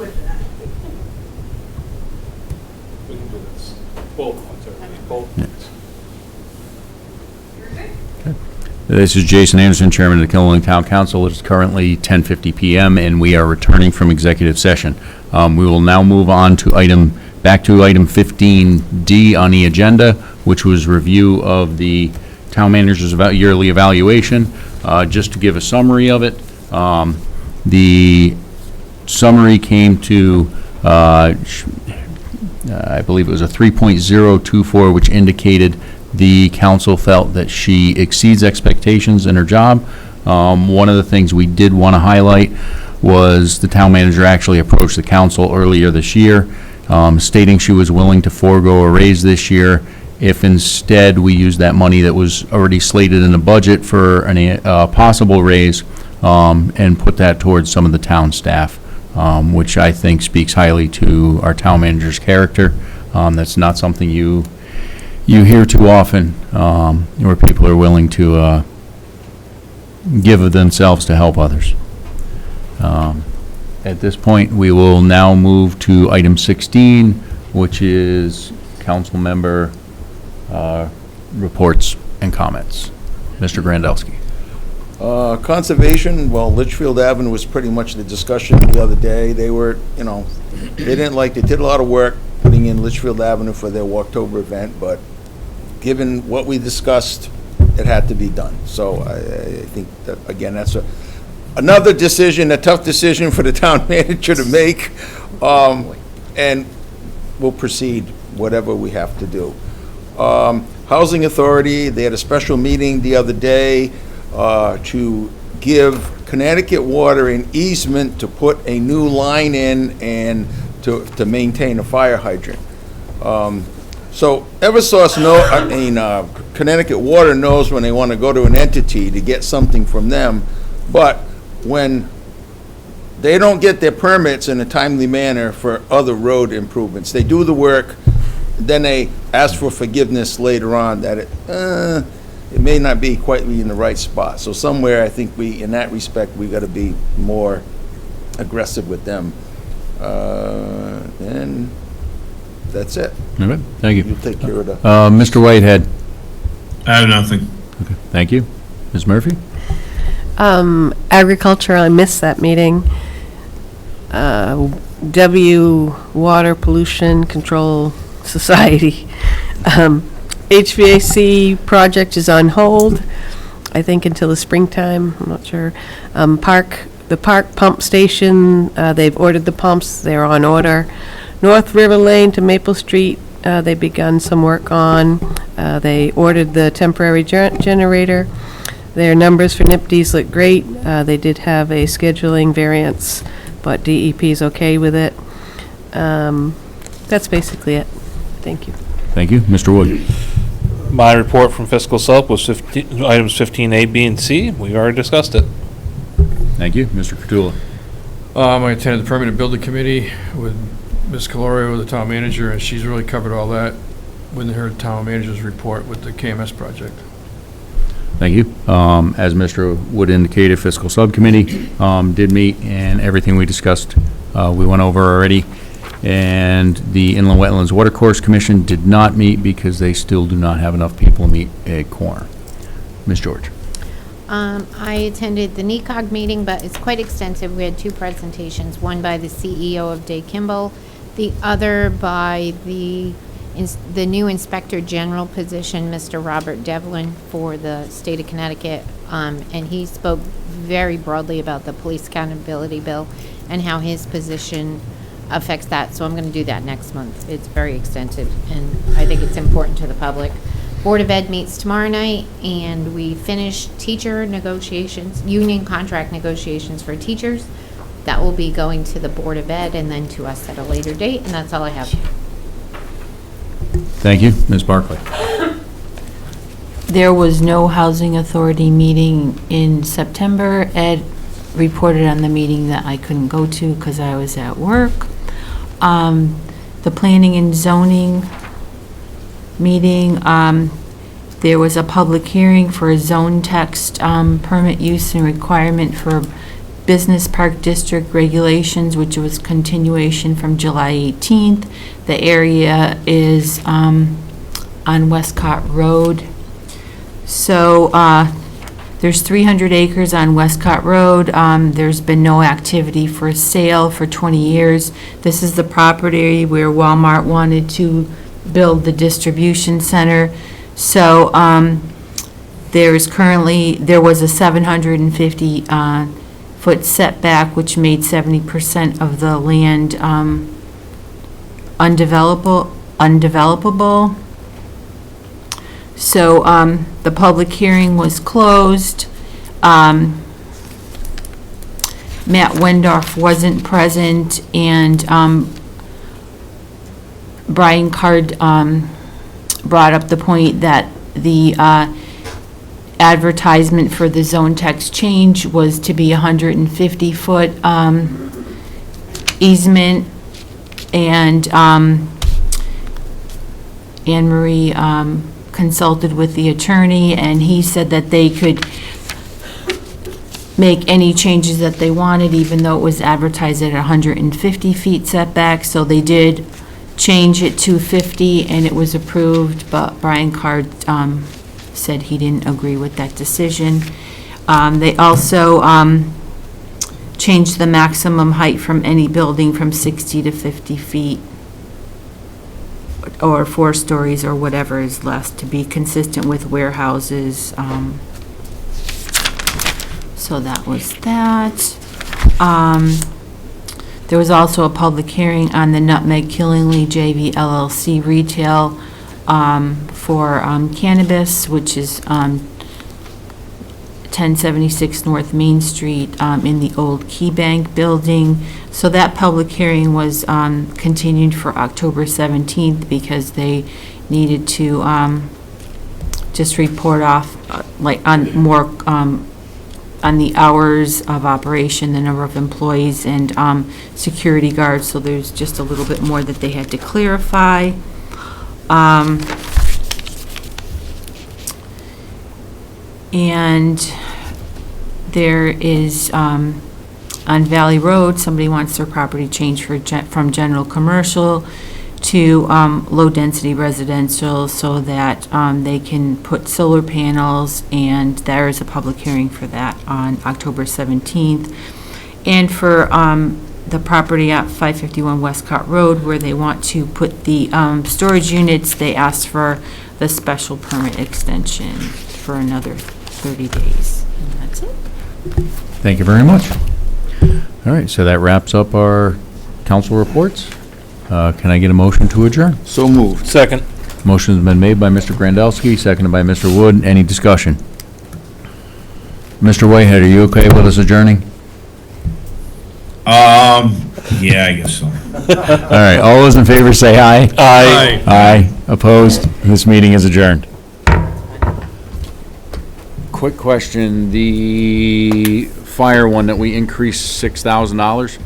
with that. We can do this. Both ones, everything, both ones. You're good? This is Jason Anderson, Chairman of the Killeen Town Council. It is currently 10:50 PM, and we are returning from executive session. We will now move on to back to item 15D on the agenda, which was review of the town manager's yearly evaluation. Just to give a summary of it, the summary came to, I believe it was a 3.024, which indicated the council felt that she exceeds expectations in her job. One of the things we did want to highlight was the town manager actually approached the council earlier this year, stating she was willing to forego a raise this year if instead we used that money that was already slated in the budget for a possible raise, and put that towards some of the town staff, which I think speaks highly to our town manager's character. That's not something you hear too often, where people are willing to give of themselves to help others. At this point, we will now move to item 16, which is council member reports and comments. Mr. Grandelski. Conservation, well, Litchfield Avenue was pretty much the discussion the other day. They were, they did a lot of work putting in Litchfield Avenue for their Walktober event, but given what we discussed, it had to be done. So I think that, again, that's another decision, a tough decision for the town manager to make, and we'll proceed whatever we have to do. Housing Authority, they had a special meeting the other day to give Connecticut Water an easement to put a new line in and to maintain a fire hydrant. So Eversource Connecticut Water knows when they want to go to an entity to get something from them, but when they don't get their permits in a timely manner for other road improvements, they do the work, then they ask for forgiveness later on that it may not be quite in the right spot. So somewhere, I think in that respect, we got to be more aggressive with them. And that's it. All right, thank you. You take care of the. Mr. Whitehead. I have nothing. Okay, thank you. Ms. Murphy? Agriculture, I missed that meeting. Water Pollution Control Society. HVAC project is on hold, I think until the springtime, I'm not sure. The park pump station, they've ordered the pumps, they're on order. North River Lane to Maple Street, they've begun some work on. They ordered the temporary generator. Their numbers for NIPD's look great. They did have a scheduling variance, but DEP is okay with it. That's basically it. Thank you. Thank you. Mr. Wood? My report from fiscal sub was items 15A, B, and C. We already discussed it. Thank you. Mr. Cottula? I attended the permanent building committee with Ms. Calorio, the town manager, and she's really covered all that within her town manager's report with the KMS project. Thank you. As Mr. Wood indicated, fiscal subcommittee did meet, and everything we discussed we went over already. And the Inland Wetlands Watercourse Commission did not meet because they still do not have enough people to meet a quorum. Ms. George? I attended the NECOG meeting, but it's quite extensive. We had two presentations, one by the CEO of Day Kimball, the other by the new Inspector General position, Mr. Robert Devlin, for the state of Connecticut, and he spoke very broadly about the police accountability bill and how his position affects that. So I'm going to do that next month. It's very extensive, and I think it's important to the public. Board of Ed meets tomorrow night, and we finished teacher negotiations, union contract negotiations for teachers. That will be going to the Board of Ed and then to us at a later date, and that's all I have. Thank you. Ms. Barclay? There was no housing authority meeting in September. Ed reported on the meeting that I couldn't go to because I was at work. The planning and zoning meeting, there was a public hearing for a zone text permit use and requirement for Business Park District regulations, which was continuation from July 18th. The area is on Westcott Road. So there's 300 acres on Westcott Road. There's been no activity for sale for 20 years. This is the property where Walmart wanted to build the distribution center. So there was a 750 foot setback, which made 70% of the land undevelopable. So the public hearing was closed. Matt Wendorf wasn't present, and Brian Card brought up the point that the advertisement for the zone text change was to be 150-foot easement, and Anne Marie consulted with the attorney, and he said that they could make any changes that they wanted, even though it was advertised at 150 feet setback. So they did change it to 50, and it was approved, but Brian Card said he didn't agree with that decision. They also changed the maximum height from any building from 60 to 50 feet, or 4 stories, or whatever is less, to be consistent with warehouses. So that was that. There was also a public hearing on the Nutmeg Killingly JV LLC retail for cannabis, which is 1076 North Main Street in the old Key Bank building. So that public hearing was continued for October 17th because they needed to just report off on more on the hours of operation, the number of employees, and security guards. So there's just a little bit more that they had to clarify. And there is, on Valley Road, somebody wants their property changed from general commercial to low-density residential, so that they can put solar panels, and there is a public hearing for that on October 17th. And for the property at 551 Westcott Road, where they want to put the storage units, they asked for the special permit extension for another 30 days. And that's it. Thank you very much. All right, so that wraps up our council reports. Can I get a motion to adjourn? So moved. Second. Motion's been made by Mr. Grandelsky, seconded by Mr. Wood. Any discussion? Mr. Whitehead, are you okay with us adjourning? Yeah, I guess so. All right, all those in favor say aye. Aye. Aye. Opposed? This meeting is adjourned. Quick question, the fire one that we increased $6,000,